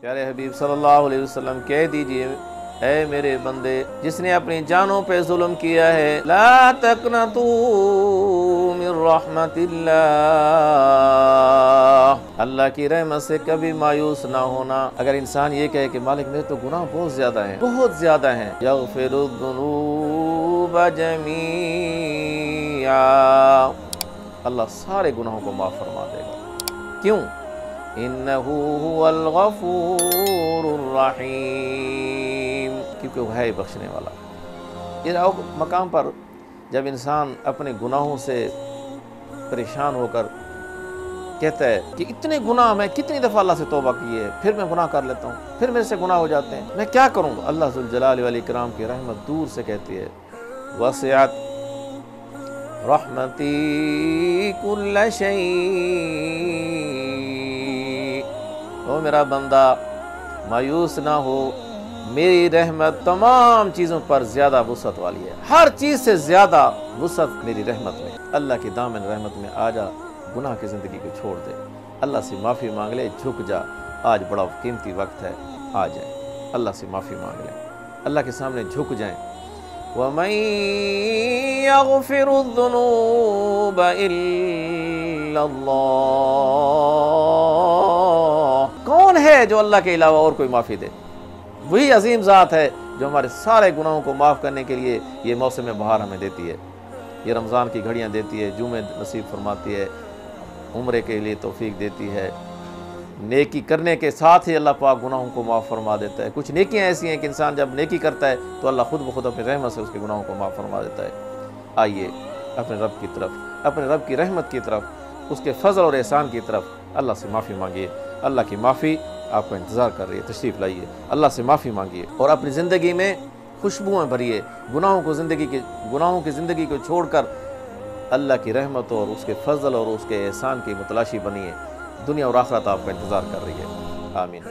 پیارے حبیب صلی اللہ علیہ وسلم کہہ دیجئے اے میرے بندے جس نے اپنی جانوں پہ ظلم کیا ہے لا تقنطوا من رحمت اللہ کی رحمت سے کبھی مایوس نہ ہونا۔ اگر انسان یہ کہے کہ مالک میرے تو گناہ بہت زیادہ ہیں یغفر الذنوب جميعا، اللہ سارے گناہوں کو معاف فرما دے گا۔ کیوں؟ انہ هو الغفور الرحیم، کیونکہ وہ ہے بخشنے والا۔ اس مقام پر جب انسان اپنے گناہوں سے پریشان ہو کر کہتا ہے کہ اتنے گناہ میں کتنی دفعہ اللہ سے توبہ کی ہے، پھر میں گناہ کر لیتا ہوں، پھر میرے سے گناہ ہو جاتے ہیں، میں کیا کروں؟ اللہ ذوالجلال والاکرام کی رحمت دور سے کہتی ہے وسعت رحمتی کل شیء، او میرا بندہ مایوس نہ ہو، میری رحمت تمام چیزوں پر زیادہ وسعت والی ہے، ہر چیز سے زیادہ وسعت میری رحمت میں۔ اللہ کی دامن رحمت میں آ جا، گناہ کی زندگی کو چھوڑ دے، اللہ سے معافی مانگ لے، جھک جا، آج بڑا قیمتی وقت ہے، آ جائیں اللہ سے معافی مانگ لیں، اللہ کے سامنے جھک جائیں۔ وَمَن يَغْفِرُ الذُّنُوبَ إِلَّا اللَّهُ، کون ہے جو اللہ کے علاوہ اور کوئی معافی دے؟ وہی عظیم ذات ہے جو ہمارے سارے گناہوں کو معاف کرنے کے لیے یہ موسم بہار ہمیں دیتی ہے، یہ رمضان کی گھڑیاں دیتی ہے، جمعے نصیب فرماتی ہے، عمرے کے لیے توفیق دیتی ہے، نیکی کرنے کے ساتھ ہی اللہ پاک گناہوں کو معاف فرما دیتا ہے۔ کچھ نیکیاں ایسی ہیں کہ انسان جب نیکی کرتا ہے تو اللہ خود بخود اپنی رحمت سے اس کے گناہوں کو معاف فرما دیتا ہے۔ آئیے اپنے رب کی طرف، اپنے رب کی رحمت کی طرف، اس کے فضل اور احسان کی طرف اللہ سے معافی مانگیے۔ اللہ کی معافی آپ کا انتظار کر رہی ہے، تشریف لائیے، اللہ سے معافی مانگیے اور اپنی زندگی میں خوشبوئیں بھریے، گناہوں کی زندگی کو چھوڑ کر اللہ کی رحمت اور اس کے فضل اور اس کے احسان کی متلاشی بنیے۔ دنیا اور آخرت آپ کا انتظار کر رہی ہے۔ آمین۔